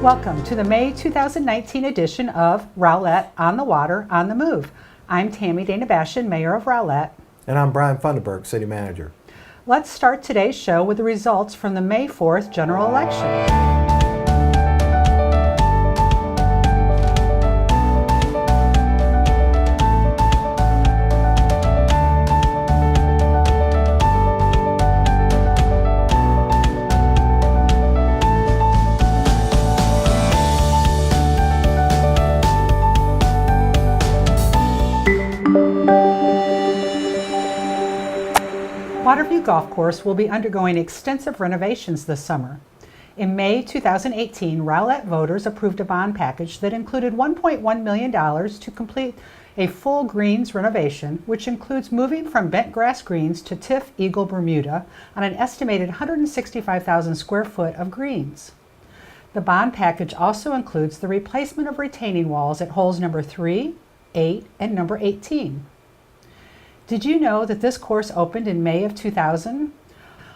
Welcome to the May 2019 edition of Rowlett on the Water, on the Move. I'm Tammy Dana-Bashian, Mayor of Rowlett. And I'm Brian Funderburk, City Manager. Let's start today's show with the results from the May 4th general election. Waterview Golf Course will be undergoing extensive renovations this summer. In May 2018, Rowlett voters approved a bond package that included $1.1 million to complete a full greens renovation, which includes moving from bent grass greens to Tiff Eagle Bermuda on an estimated 165,000 square foot of greens. The bond package also includes the replacement of retaining walls at holes number 3, 8, and number 18. Did you know that this course opened in May of 2000?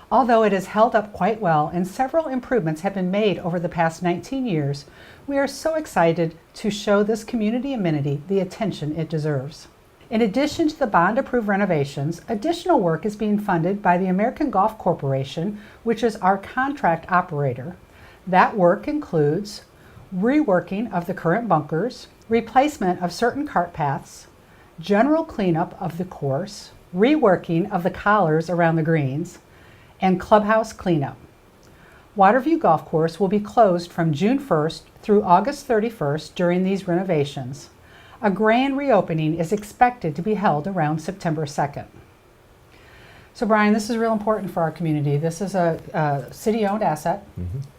Although it has held up quite well and several improvements have been made over the past 19 years, we are so excited to show this community amenity the attention it deserves. In addition to the bond-approved renovations, additional work is being funded by the American Golf Corporation, which is our contract operator. That work includes reworking of the current bunkers, replacement of certain cart paths, general cleanup of the course, reworking of the collars around the greens, and clubhouse cleanup. Waterview Golf Course will be closed from June 1st through August 31st during these renovations. A grand reopening is expected to be held around September 2nd. So Brian, this is real important for our community. This is a city-owned asset,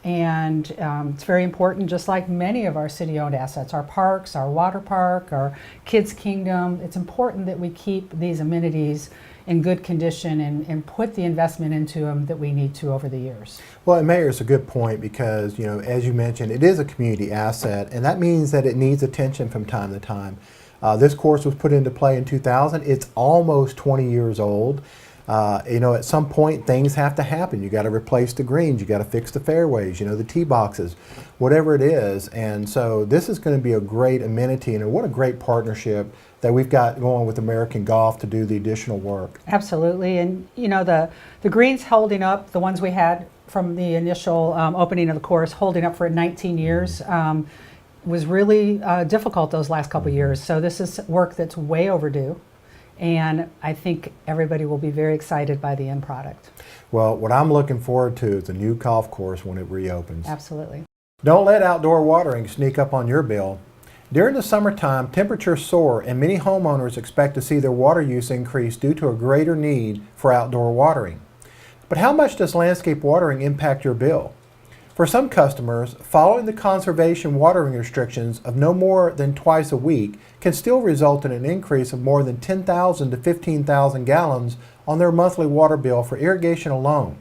and it's very important, just like many of our city-owned assets, our parks, our water park, our Kids Kingdom. It's important that we keep these amenities in good condition and put the investment into them that we need to over the years. Well, and Mayor, it's a good point because, as you mentioned, it is a community asset, and that means that it needs attention from time to time. This course was put into play in 2000. It's almost 20 years old. At some point things have to happen. You got to replace the greens, you got to fix the fairways, the tee boxes, whatever it is. And so this is going to be a great amenity, and what a great partnership that we've got going with American Golf to do the additional work. Absolutely, and the greens holding up, the ones we had from the initial opening of the course, holding up for 19 years, was really difficult those last couple years. So this is work that's way overdue. And I think everybody will be very excited by the end product. Well, what I'm looking forward to is the new golf course when it reopens. Absolutely. Don't let outdoor watering sneak up on your bill. During the summertime, temperatures soar and many homeowners expect to see their water use increase due to a greater need for outdoor watering. But how much does landscape watering impact your bill? For some customers, following the conservation watering restrictions of no more than twice a week can still result in an increase of more than 10,000 to 15,000 gallons on their monthly water bill for irrigation alone.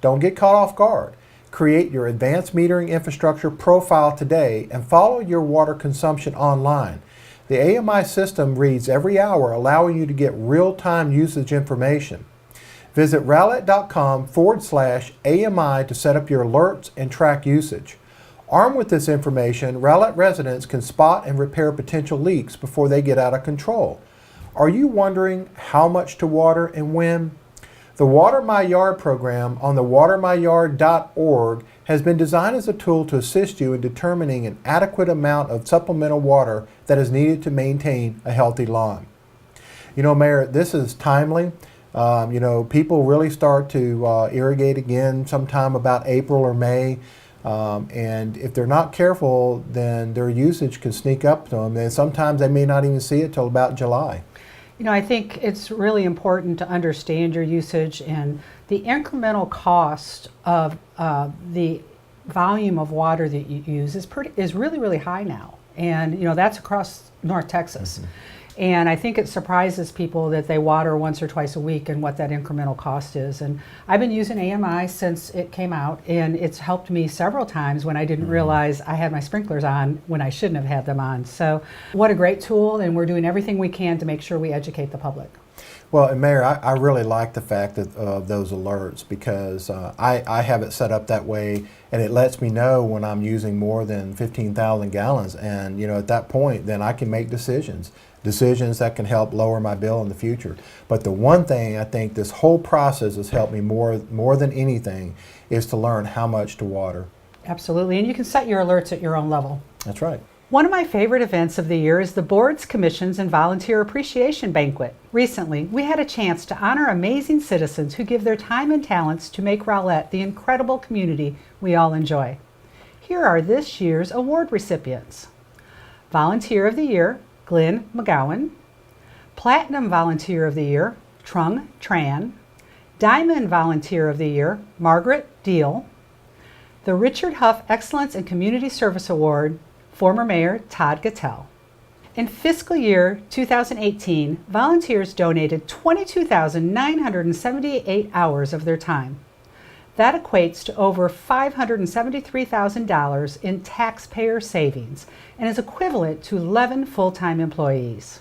Don't get caught off guard. Create your advanced metering infrastructure profile today and follow your water consumption online. The AMI system reads every hour, allowing you to get real-time usage information. Visit rowlett.com/AMI to set up your alerts and track usage. Armed with this information, Rowlett residents can spot and repair potential leaks before they get out of control. Are you wondering how much to water and when? The Water My Yard program on the watermyyard.org has been designed as a tool to assist you in determining an adequate amount of supplemental water that is needed to maintain a healthy lawn. Mayor, this is timely. People really start to irrigate again sometime about April or May. And if they're not careful, then their usage can sneak up to them. And sometimes they may not even see it till about July. I think it's really important to understand your usage, and the incremental cost of the volume of water that you use is really, really high now. And that's across North Texas. And I think it surprises people that they water once or twice a week and what that incremental cost is. And I've been using AMI since it came out, and it's helped me several times when I didn't realize I had my sprinklers on when I shouldn't have had them on. So what a great tool, and we're doing everything we can to make sure we educate the public. Well, and Mayor, I really like the fact that of those alerts because I have it set up that way, and it lets me know when I'm using more than 15,000 gallons. And at that point, then I can make decisions that can help lower my bill in the future. But the one thing I think this whole process has helped me more than anything is to learn how much to water. Absolutely, and you can set your alerts at your own level. That's right. One of my favorite events of the year is the Boards, Commissions, and Volunteer Appreciation Banquet. Recently, we had a chance to honor amazing citizens who give their time and talents to make Rowlett the incredible community we all enjoy. Here are this year's award recipients. Volunteer of the Year, Glenn McGowan. Platinum Volunteer of the Year, Trung Tran. Diamond Volunteer of the Year, Margaret Deal. The Richard Huff Excellence in Community Service Award, former Mayor Todd Gattell. In fiscal year 2018, volunteers donated 22,978 hours of their time. That equates to over $573,000 in taxpayer savings and is equivalent to 11 full-time employees.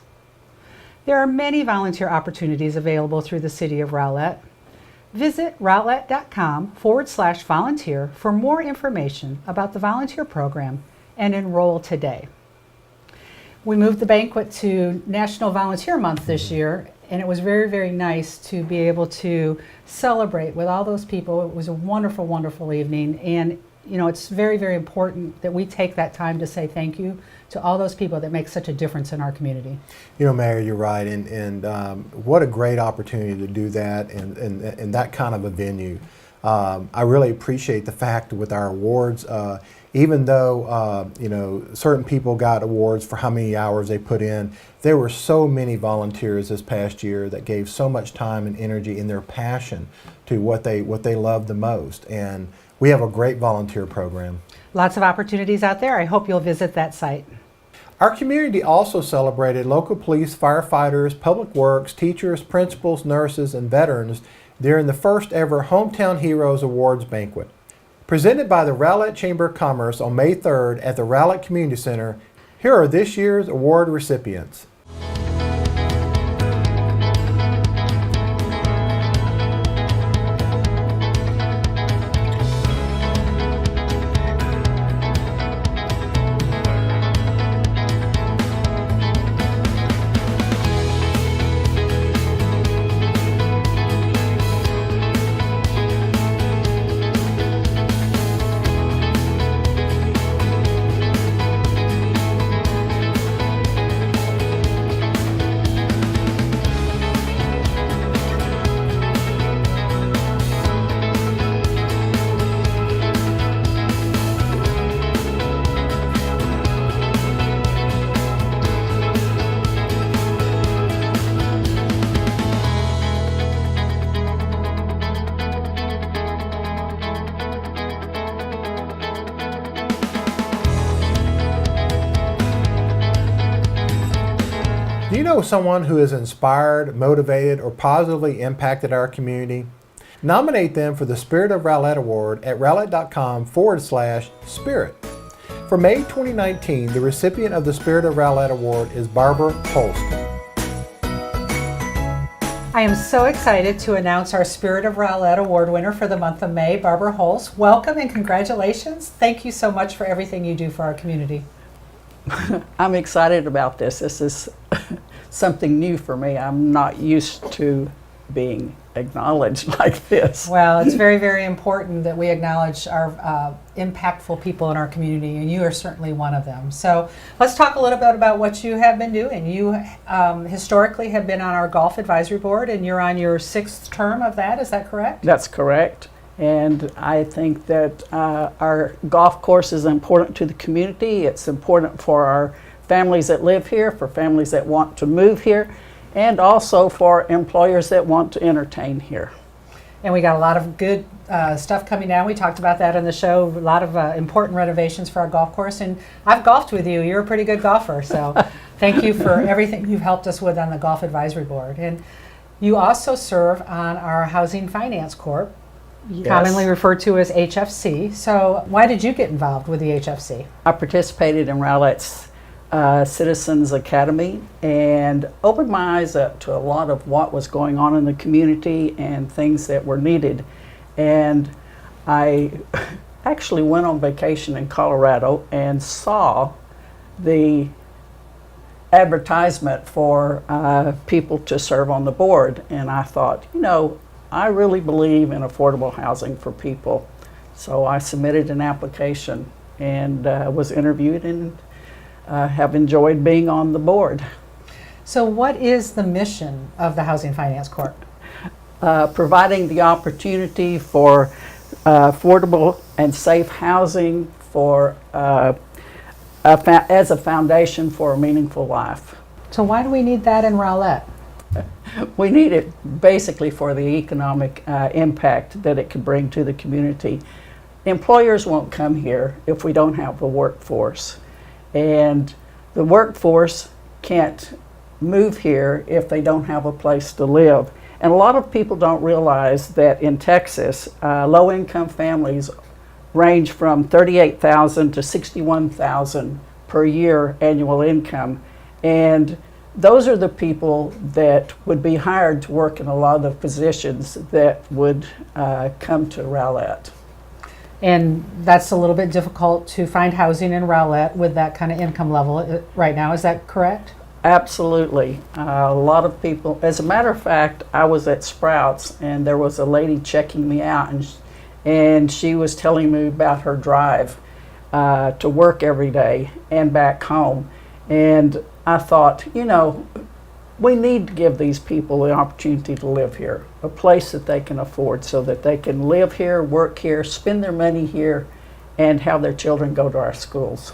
There are many volunteer opportunities available through the City of Rowlett. Visit rowlett.com/volunteer for more information about the volunteer program and enroll today. We moved the banquet to National Volunteer Month this year, and it was very, very nice to be able to celebrate with all those people. It was a wonderful, wonderful evening, and it's very, very important that we take that time to say thank you to all those people that make such a difference in our community. Mayor, you're right, and what a great opportunity to do that in that kind of a venue. I really appreciate the fact with our awards, even though certain people got awards for how many hours they put in, there were so many volunteers this past year that gave so much time and energy in their passion to what they love the most. And we have a great volunteer program. Lots of opportunities out there. I hope you'll visit that site. Our community also celebrated local police, firefighters, public works, teachers, principals, nurses, and veterans during the first ever Hometown Heroes Awards banquet. Presented by the Rowlett Chamber of Commerce on May 3rd at the Rowlett Community Center, here are this year's award recipients. Do you know someone who has inspired, motivated, or positively impacted our community? Nominate them for the Spirit of Rowlett Award at rowlett.com/spirit. For May 2019, the recipient of the Spirit of Rowlett Award is Barbara Holst. I am so excited to announce our Spirit of Rowlett Award winner for the month of May, Barbara Holst. Welcome and congratulations. Thank you so much for everything you do for our community. I'm excited about this. This is something new for me. I'm not used to being acknowledged like this. Well, it's very, very important that we acknowledge our impactful people in our community, and you are certainly one of them. So let's talk a little bit about what you have been doing. You historically have been on our Golf Advisory Board, and you're on your 6th term of that. Is that correct? That's correct. And I think that our golf course is important to the community. It's important for our families that live here, for families that want to move here, and also for employers that want to entertain here. And we got a lot of good stuff coming down. We talked about that in the show, a lot of important renovations for our golf course. And I've golfed with you. You're a pretty good golfer. So thank you for everything you've helped us with on the Golf Advisory Board. And you also serve on our Housing Finance Corp, Yes. commonly referred to as HFC. So why did you get involved with the HFC? I participated in Rowlett's Citizens Academy and opened my eyes up to a lot of what was going on in the community and things that were needed. And I actually went on vacation in Colorado and saw the advertisement for people to serve on the board. And I thought, you know, I really believe in affordable housing for people. So I submitted an application and was interviewed and have enjoyed being on the board. So what is the mission of the Housing Finance Corp? Providing the opportunity for affordable and safe housing for as a foundation for a meaningful life. So why do we need that in Rowlett? We need it basically for the economic impact that it could bring to the community. Employers won't come here if we don't have a workforce. And the workforce can't move here if they don't have a place to live. And a lot of people don't realize that in Texas, low-income families range from $38,000 to $61,000 per year annual income. And those are the people that would be hired to work in a lot of the positions that would come to Rowlett. And that's a little bit difficult to find housing in Rowlett with that kind of income level right now, is that correct? Absolutely. A lot of people, as a matter of fact, I was at Sprouts and there was a lady checking me out and she was telling me about her drive to work every day and back home. And I thought, you know, we need to give these people the opportunity to live here, a place that they can afford so that they can live here, work here, spend their money here, and have their children go to our schools.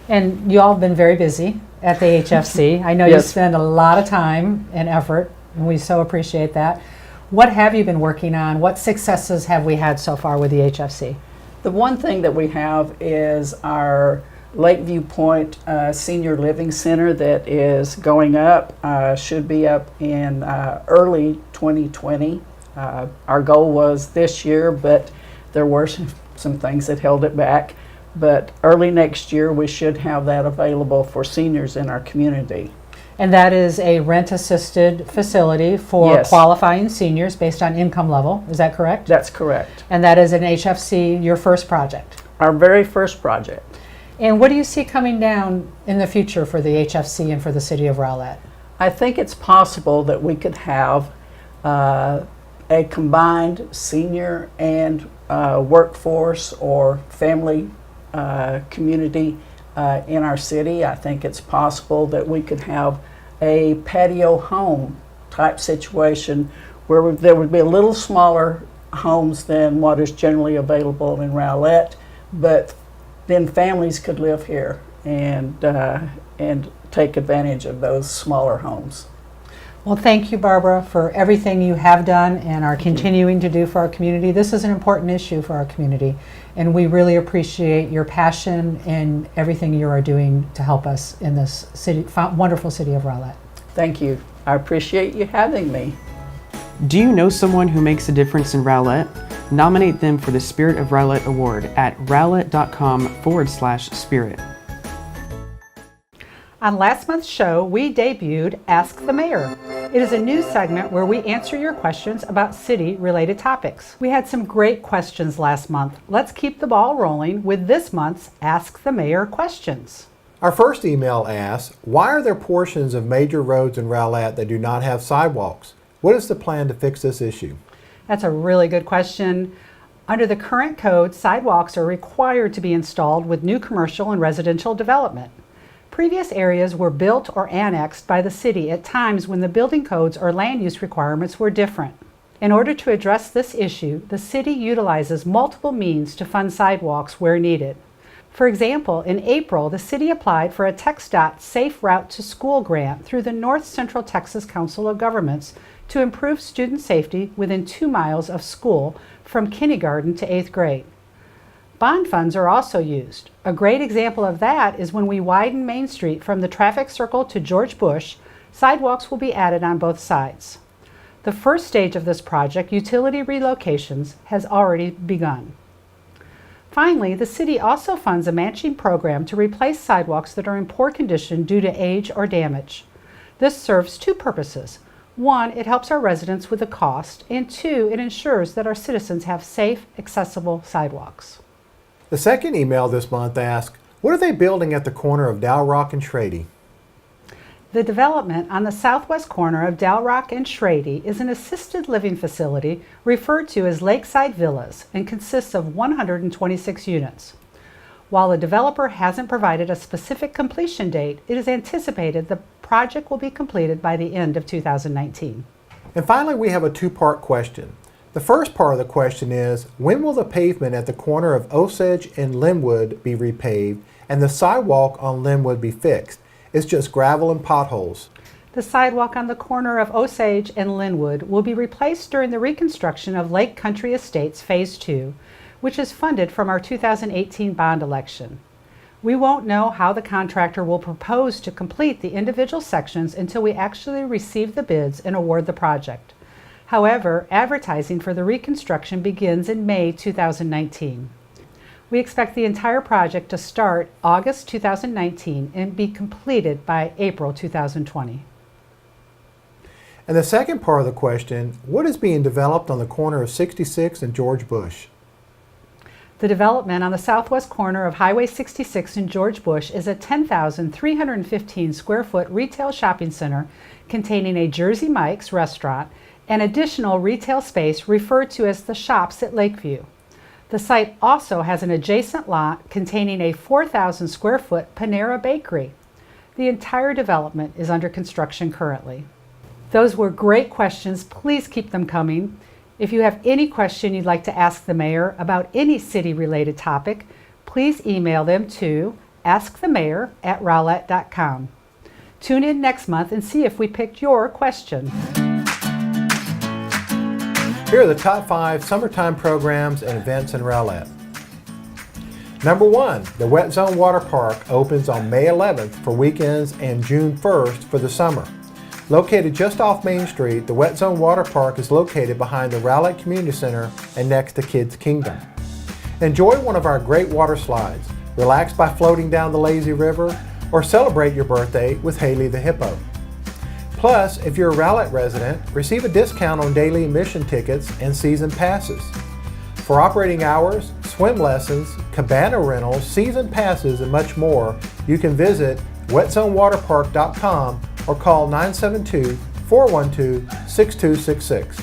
And you all have been very busy at the HFC. I know Yes. you spend a lot of time and effort, and we so appreciate that. What have you been working on? What successes have we had so far with the HFC? The one thing that we have is our Lakeview Point Senior Living Center that is going up, should be up in early 2020. Our goal was this year, but there were some things that held it back. But early next year, we should have that available for seniors in our community. And that is a rent-assisted facility for Yes. qualifying seniors based on income level, is that correct? That's correct. And that is an HFC, your first project. Our very first project. And what do you see coming down in the future for the HFC and for the city of Rowlett? I think it's possible that we could have a combined senior and workforce or family community in our city. I think it's possible that we could have a patio home type situation where there would be a little smaller homes than what is generally available in Rowlett, but then families could live here and take advantage of those smaller homes. Well, thank you, Barbara, for everything you have done and are continuing to do for our community. This is an important issue for our community, and we really appreciate your passion and everything you are doing to help us in this city, wonderful city of Rowlett. Thank you. I appreciate you having me. Do you know someone who makes a difference in Rowlett? Nominate them for the Spirit of Rowlett Award at rowlett.com/spirit. On last month's show, we debuted Ask the Mayor. It is a new segment where we answer your questions about city-related topics. We had some great questions last month. Let's keep the ball rolling with this month's Ask the Mayor questions. Our first email asks, why are there portions of major roads in Rowlett that do not have sidewalks? What is the plan to fix this issue? That's a really good question. Under the current code, sidewalks are required to be installed with new commercial and residential development. Previous areas were built or annexed by the city at times when the building codes or land use requirements were different. In order to address this issue, the city utilizes multiple means to fund sidewalks where needed. For example, in April, the city applied for a TxDOT Safe Route to School grant through the North Central Texas Council of Governments to improve student safety within 2 miles of school from kindergarten to 8th grade. Bond funds are also used. A great example of that is when we widen Main Street from the traffic circle to George Bush, sidewalks will be added on both sides. The first stage of this project, utility relocations, has already begun. Finally, the city also funds a matching program to replace sidewalks that are in poor condition due to age or damage. This serves two purposes. One, it helps our residents with the cost, and two, it ensures that our citizens have safe, accessible sidewalks. The second email this month asks, what are they building at the corner of Dow Rock and Schrady? The development on the southwest corner of Dow Rock and Schrady is an assisted living facility referred to as Lakeside Villas and consists of 126 units. While the developer hasn't provided a specific completion date, it is anticipated the project will be completed by the end of 2019. And finally, we have a two-part question. The first part of the question is, when will the pavement at the corner of Osage and Linwood be repaved and the sidewalk on Linwood be fixed? It's just gravel and potholes. The sidewalk on the corner of Osage and Linwood will be replaced during the reconstruction of Lake Country Estates Phase 2, which is funded from our 2018 bond election. We won't know how the contractor will propose to complete the individual sections until we actually receive the bids and award the project. However, advertising for the reconstruction begins in May 2019. We expect the entire project to start August 2019 and be completed by April 2020. And the second part of the question, what is being developed on the corner of 66 and George Bush? The development on the southwest corner of Highway 66 and George Bush is a 10,315 square foot retail shopping center containing a Jersey Mike's restaurant and additional retail space referred to as the Shops at Lakeview. The site also has an adjacent lot containing a 4,000 square foot Panera bakery. The entire development is under construction currently. Those were great questions. Please keep them coming. If you have any question you'd like to ask the mayor about any city-related topic, please email them to askthemayor@rowlett.com. Tune in next month and see if we picked your question. Here are the top 5 summertime programs and events in Rowlett. Number 1, the Wet Zone Water Park opens on May 11th for weekends and June 1st for the summer. Located just off Main Street, the Wet Zone Water Park is located behind the Rowlett Community Center and next to Kids Kingdom. Enjoy one of our great water slides, relax by floating down the lazy river, or celebrate your birthday with Haley the Hippo. Plus, if you're a Rowlett resident, receive a discount on daily admission tickets and season passes. For operating hours, swim lessons, cabana rentals, season passes, and much more, you can visit wetzonewaterpark.com or call 972-412-6266.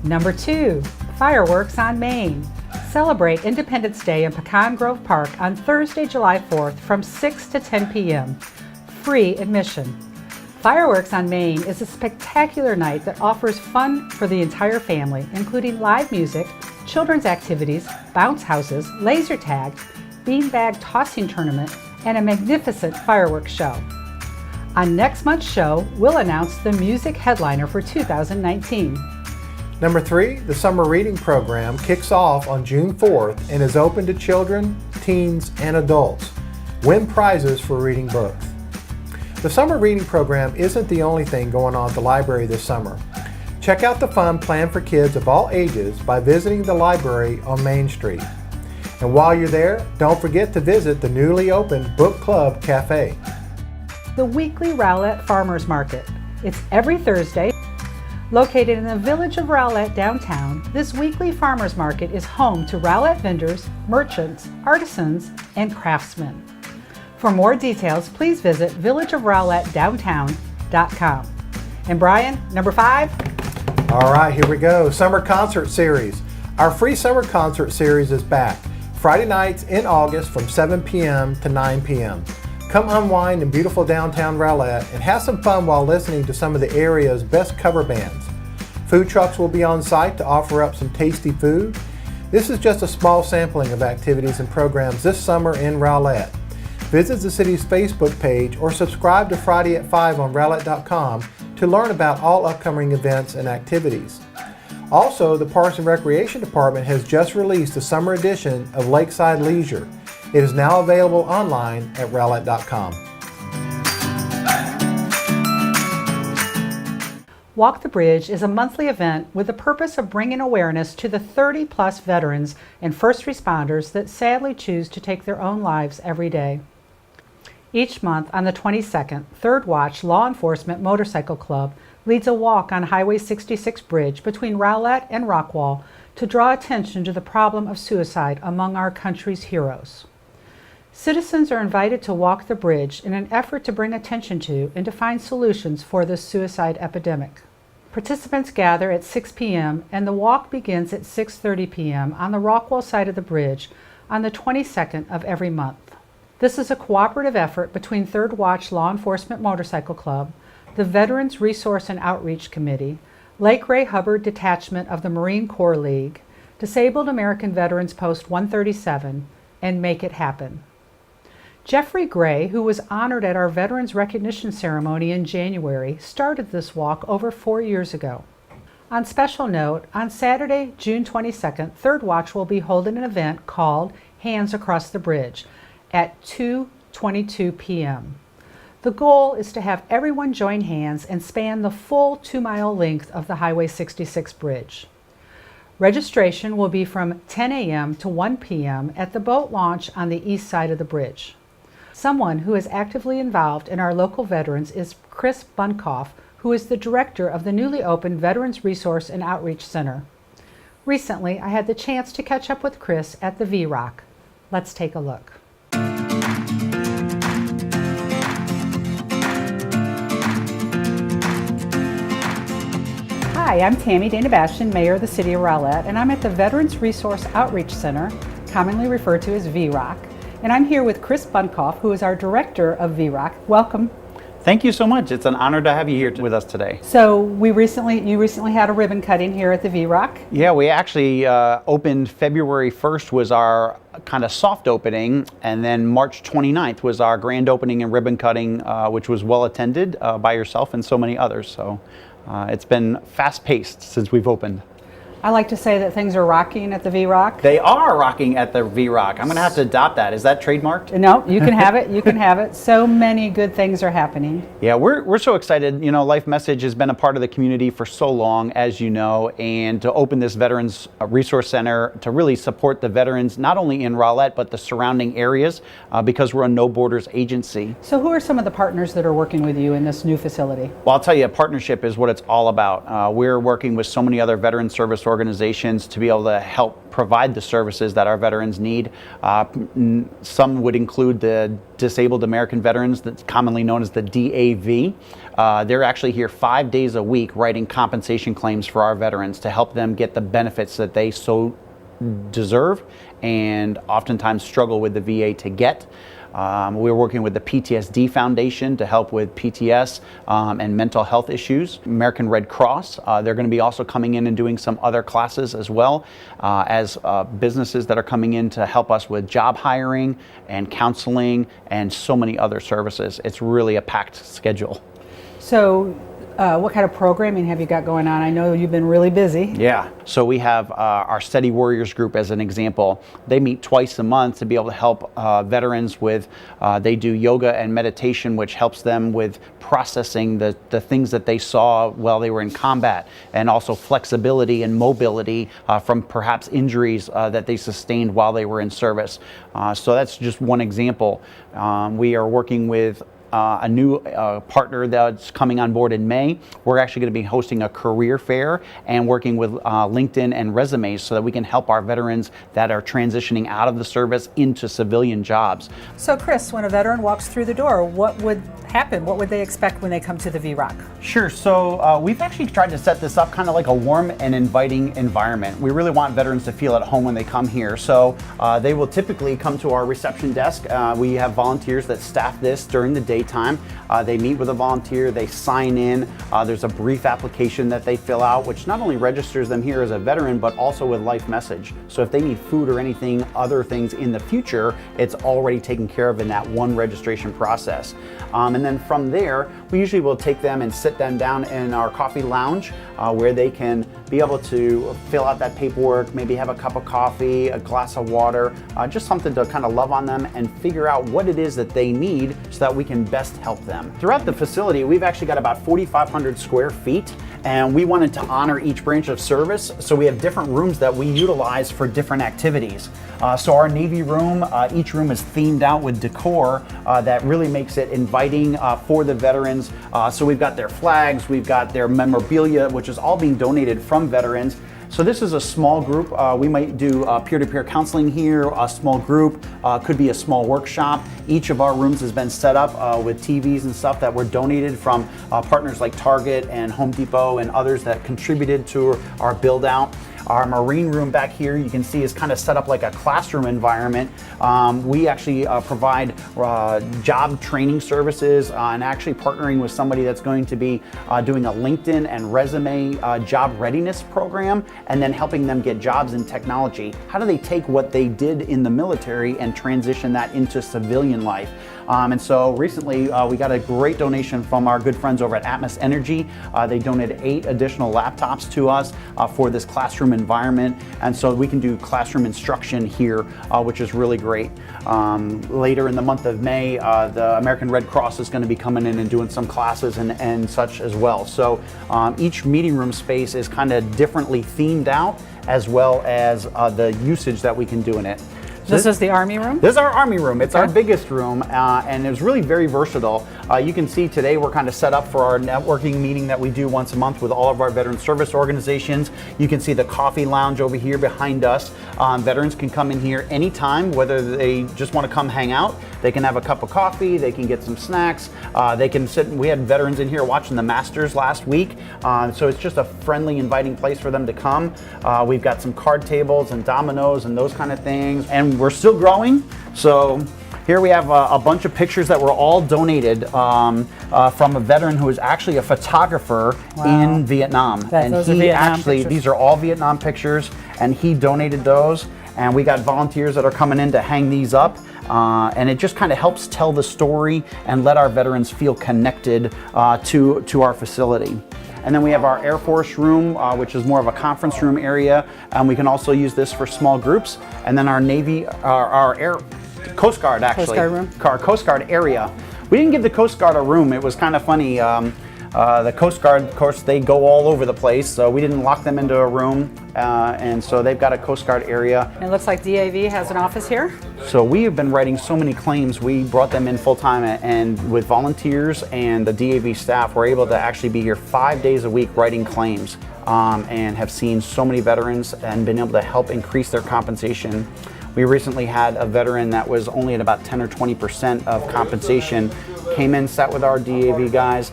Number 2, fireworks on Main. Celebrate Independence Day in Pecan Grove Park on Thursday, July 4th from 6 to 10 p.m. Free admission. Fireworks on Main is a spectacular night that offers fun for the entire family, including live music, children's activities, bounce houses, laser tag, beanbag tossing tournament, and a magnificent fireworks show. On next month's show, we'll announce the music headliner for 2019. Number 3, the summer reading program kicks off on June 4th and is open to children, teens, and adults. Win prizes for reading books. The summer reading program isn't the only thing going on at the library this summer. Check out the fun planned for kids of all ages by visiting the library on Main Street. And while you're there, don't forget to visit the newly opened Book Club Cafe. The weekly Rowlett Farmers Market. It's every Thursday. Located in the village of Rowlett downtown, this weekly farmers market is home to Rowlett vendors, merchants, artisans, and craftsmen. For more details, please visit villageofrowlettdowntown.com. And Brian, number 5? All right, here we go. Summer Concert Series. Our free summer concert series is back. Friday nights in August from 7 p.m. to 9 p.m. Come unwind in beautiful downtown Rowlett and have some fun while listening to some of the area's best cover bands. Food trucks will be on site to offer up some tasty food. This is just a small sampling of activities and programs this summer in Rowlett. Visit the city's Facebook page or subscribe to Friday at 5 on Rowlett.com to learn about all upcoming events and activities. Also, the Parks and Recreation Department has just released the summer edition of Lakeside Leisure. It is now available online at Rowlett.com. Walk the Bridge is a monthly event with the purpose of bringing awareness to the 30-plus veterans and first responders that sadly choose to take their own lives every day. Each month on the 22nd, Third Watch Law Enforcement Motorcycle Club leads a walk on Highway 66 Bridge between Rowlett and Rockwall to draw attention to the problem of suicide among our country's heroes. Citizens are invited to walk the bridge in an effort to bring attention to and to find solutions for this suicide epidemic. Participants gather at 6 p.m. and the walk begins at 6:30 p.m. on the Rockwall side of the bridge on the 22nd of every month. This is a cooperative effort between Third Watch Law Enforcement Motorcycle Club, the Veterans Resource and Outreach Committee, Lake Ray Hubbard Detachment of the Marine Corps League, Disabled American Veterans Post 137, and Make It Happen. Jeffrey Gray, who was honored at our Veterans Recognition Ceremony in January, started this walk over 4 years ago. On special note, on Saturday, June 22nd, Third Watch will be holding an event called Hands Across the Bridge at 2:22 p.m. The goal is to have everyone join hands and span the full 2-mile length of the Highway 66 bridge. Registration will be from 10 a.m. to 1 p.m. at the boat launch on the east side of the bridge. Someone who is actively involved in our local veterans is Chris Bunkoff, who is the director of the newly opened Veterans Resource and Outreach Center. Recently, I had the chance to catch up with Chris at the V-Rock. Let's take a look. Hi, I'm Tammy Dana-Bashian, Mayor of the City of Rowlett, and I'm at the Veterans Resource Outreach Center, commonly referred to as V-Rock. And I'm here with Chris Bunkoff, who is our director of V-Rock. Welcome. Thank you so much. It's an honor to have you here with us today. So you recently had a ribbon cutting here at the V-Rock. Yeah, we actually opened February 1st was our kind of soft opening, and then March 29th was our grand opening and ribbon cutting, which was well attended by yourself and so many others. So it's been fast-paced since we've opened. I like to say that things are rocking at the V-Rock. They are rocking at the V-Rock. I'm going to have to adopt that. Is that trademarked? No, you can have it. You can have it. So many good things are happening. Yeah, we're so excited. You know, Life Message has been a part of the community for so long, as you know, and to open this Veterans Resource Center to really support the veterans, not only in Rowlett, but the surrounding areas, because we're a no borders agency. So who are some of the partners that are working with you in this new facility? Well, I'll tell you, a partnership is what it's all about. We're working with so many other veteran service organizations to be able to help provide the services that our veterans need. Some would include the Disabled American Veterans, that's commonly known as the DAV. They're actually here 5 days a week writing compensation claims for our veterans to help them get the benefits that they so deserve and oftentimes struggle with the VA to get. We're working with the PTSD Foundation to help with PTS and mental health issues. American Red Cross, they're going to be also coming in and doing some other classes as well as businesses that are coming in to help us with job hiring and counseling and so many other services. It's really a packed schedule. So what kind of programming have you got going on? I know you've been really busy. Yeah, so we have our Steady Warriors group as an example. They meet twice a month to be able to help veterans with, they do yoga and meditation, which helps them with processing the things that they saw while they were in combat, and also flexibility and mobility from perhaps injuries that they sustained while they were in service. So that's just one example. We are working with a new partner that's coming on board in May. We're actually going to be hosting a career fair and working with LinkedIn and resumes so that we can help our veterans that are transitioning out of the service into civilian jobs. So Chris, when a veteran walks through the door, what would happen? What would they expect when they come to the V-Rock? Sure, so we've actually tried to set this up kind of like a warm and inviting environment. We really want veterans to feel at home when they come here. So they will typically come to our reception desk. We have volunteers that staff this during the daytime. They meet with a volunteer, they sign in. There's a brief application that they fill out, which not only registers them here as a veteran, but also with Life Message. So if they need food or anything, other things in the future, it's already taken care of in that one registration process. And And then from there, we usually will take them and sit them down in our coffee lounge where they can be able to fill out that paperwork, maybe have a cup of coffee, a glass of water, just something to kind of love on them and figure out what it is that they need so that we can best help them. Throughout the facility, we've actually got about 4,500 square feet, and we wanted to honor each branch of service, so we have different rooms that we utilize for different activities. So our Navy room, each room is themed out with decor that really makes it inviting for the veterans. So we've got their flags, we've got their memorabilia, which is all being donated from veterans. So this is a small group. We might do peer-to-peer counseling here, a small group, could be a small workshop. Each of our rooms has been set up with TVs and stuff that were donated from partners like Target and Home Depot and others that contributed to our build out. Our marine room back here, you can see, is kind of set up like a classroom environment. We actually provide job training services and actually partnering with somebody that's going to be doing a LinkedIn and resume job readiness program, and then helping them get jobs in technology. How do they take what they did in the military and transition that into civilian life? And so recently we got a great donation from our good friends over at Atmos Energy. They donated 8 additional laptops to us for this classroom environment, and so we can do classroom instruction here, which is really great. Later in the month of May, the American Red Cross is going to be coming in and doing some classes and such as well. So each meeting room space is kind of differently themed out, as well as the usage that we can do in it. This is the Army room? This is our Army room. It's our biggest room, and it's really very versatile. You can see today we're kind of set up for our networking meeting that we do once a month with all of our veteran service organizations. You can see the coffee lounge over here behind us. Veterans can come in here anytime, whether they just want to come hang out. They can have a cup of coffee, they can get some snacks, they can sit. We had veterans in here watching the Masters last week, so it's just a friendly, inviting place for them to come. We've got some card tables and dominoes and those kind of things, and we're still growing. So here we have a bunch of pictures that were all donated from a veteran who is actually a photographer in Vietnam. And those are he Vietnam actually, pictures. these are all Vietnam pictures, and he donated those. And we got volunteers that are coming in to hang these up. And it just kind of helps tell the story and let our veterans feel connected to our facility. And then we have our Air Force room, which is more of a conference room area. And we can also use this for small groups. And then our Navy, our Air Coast Guard, actually. Coast Guard room. Our Coast Guard area. We didn't give the Coast Guard a room. It was kind of funny. The Coast Guard, of course, they go all over the place, so we didn't lock them into a room, and so they've got a Coast Guard area. And it looks like DAV has an office here. So we have been writing so many claims, we brought them in full-time, and with volunteers and the DAV staff, we're able to actually be here 5 days a week writing claims, and have seen so many veterans and been able to help increase their compensation. We recently had a veteran that was only at about 10 or 20% of compensation, came in, sat with our DAV guys,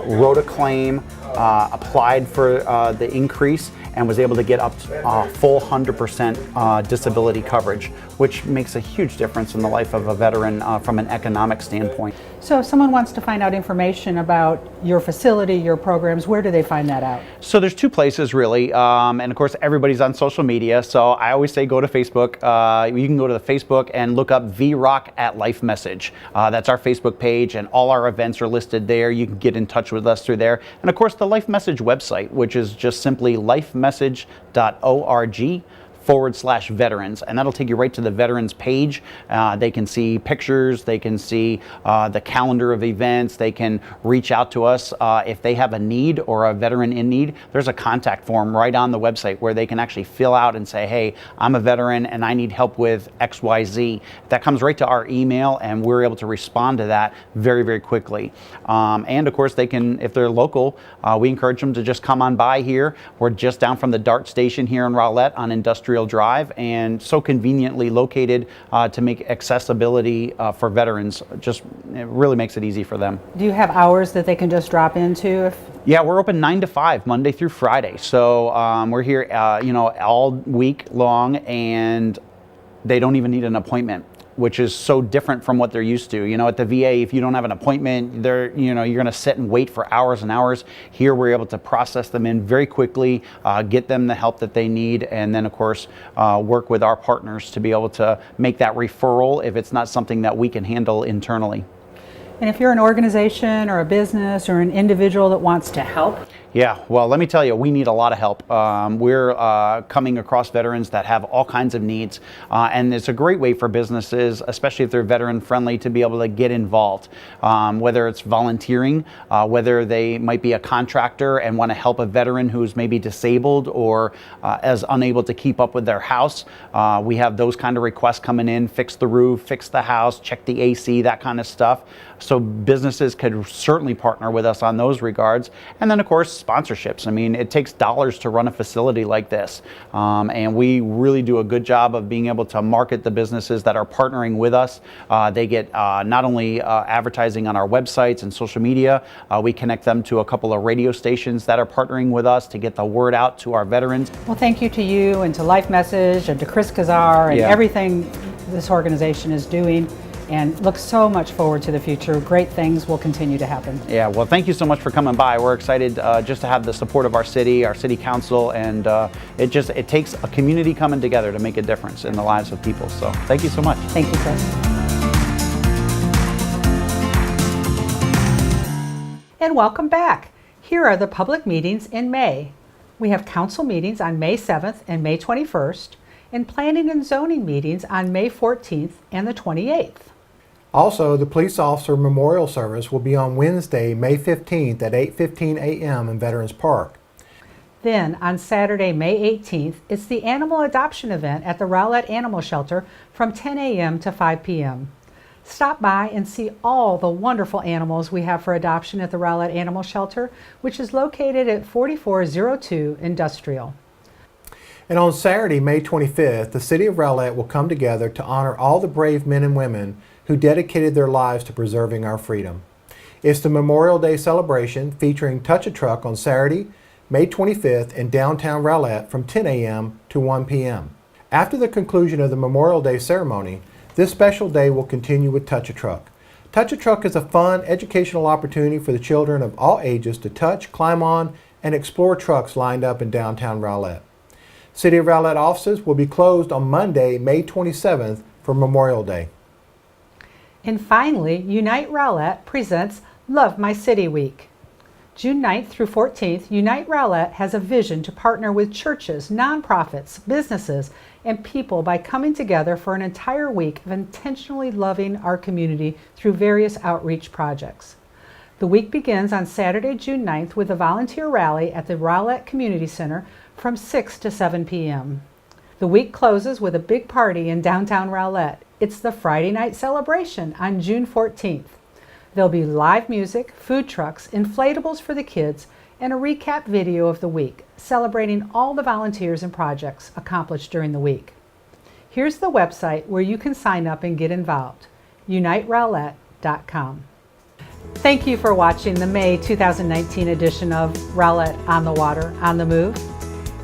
wrote a claim, applied for the increase, and was able to get up to full 100% disability coverage, which makes a huge difference in the life of a veteran from an economic standpoint. So if someone wants to find out information about your facility, your programs, where do they find that out? So there's 2 places really, and of course everybody's on social media, so I always say go to Facebook. You can go to the Facebook and look up VROC at Life Message. That's our Facebook page, and all our events are listed there. You can get in touch with us through there. And of course the Life Message website, which is just simply lifemessage.org/veterans, and that'll take you right to the veterans page. They can see pictures, they can see the calendar of events, they can reach out to us if they have a need or a veteran in need. There's a contact form right on the website where they can actually fill out and say, hey, I'm a veteran and I need help with XYZ. That comes right to our email, and we're able to respond to that very, very quickly. And of course they can, if they're local, we encourage them to just come on by here. We're just down from the DART station here in Rowlett on Industrial Drive, and so conveniently located to make accessibility for veterans. Just it really makes it easy for them. Do you have hours that they can just drop into? Yeah, we're open 9 to 5 Monday through Friday. So we're here, all week long, and they don't even need an appointment, which is so different from what they're used to. At the VA, if you don't have an appointment, you're going to sit and wait for hours and hours. Here, we're able to process them in very quickly, get them the help that they need, and then, of course, work with our partners to be able to make that referral if it's not something that we can handle internally. And if you're an organization or a business or an individual that wants to help, Yeah, well, let me tell you, we need a lot of help. We're coming across veterans that have all kinds of needs, and it's a great way for businesses, especially if they're veteran friendly, to be able to get involved. Whether it's volunteering, whether they might be a contractor and want to help a veteran who's maybe disabled or is unable to keep up with their house. We have those kind of requests coming in: fix the roof, fix the house, check the AC, that kind of stuff. So businesses could certainly partner with us on those regards. And then, of course, sponsorships. I mean, it takes dollars to run a facility like this. And we really do a good job of being able to market the businesses that are partnering with us. They get not only advertising on our websites and social media, we connect them to a couple of radio stations that are partnering with us to get the word out to our veterans. well, thank you to you and to Life Message and to Chris Kazar and Yeah. everything this organization is doing, and look so much forward to the future. Great things will continue to happen. Yeah, well, thank you so much for coming by. We're excited just to have the support of our city council, and it takes a community coming together to make a difference in the lives of people. So thank you so much. Thank you, Chris. And welcome back. Here are the public meetings in May. We have council meetings on May 7th and May 21st, and planning and zoning meetings on May 14th and the 28th. Also, the Police Officer Memorial Service will be on Wednesday, May 15th at 8:15 a.m. in Veterans Park. Then, on Saturday, May 18th, it's the animal adoption event at the Rowlett Animal Shelter from 10 a.m. to 5 p.m. Stop by and see all the wonderful animals we have for adoption at the Rowlett Animal Shelter, which is located at 4402 Industrial. And on Saturday, May 25th, the City of Rowlett will come together to honor all the brave men and women who dedicated their lives to preserving our freedom. It's the Memorial Day celebration featuring Touch a Truck on Saturday, May 25th in downtown Rowlett from 10 a.m. to 1 p.m. After the conclusion of the Memorial Day ceremony, this special day will continue with Touch a Truck. Touch a Truck is a fun, educational opportunity for the children of all ages to touch, climb on, and explore trucks lined up in downtown Rowlett. City of Rowlett offices will be closed on Monday, May 27th for Memorial Day. And finally, Unite Rowlett presents Love My City Week. June 9th through 14th, Unite Rowlett has a vision to partner with churches, nonprofits, businesses, and people by coming together for an entire week of intentionally loving our community through various outreach projects. The week begins on Saturday, June 9th with a volunteer rally at the Rowlett Community Center from 6 to 7 p.m. The week closes with a big party in downtown Rowlett. It's the Friday night celebration on June 14th. There'll be live music, food trucks, inflatables for the kids, and a recap video of the week, celebrating all the volunteers and projects accomplished during the week. Here's the website where you can sign up and get involved, uniterowlett.com. Thank you for watching the May 2019 edition of Rowlett on the Water, on the Move.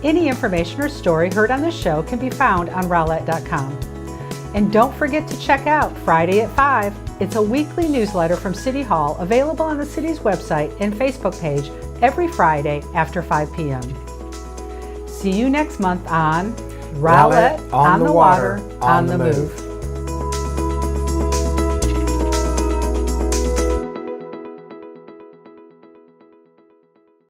Any information or story heard on this show can be found on rowlett.com. And don't forget to check out Friday at 5. It's a weekly newsletter from City Hall available on the city's website and Facebook page every Friday after 5 p.m. See you next month on Rowlett on the Water, on the Move.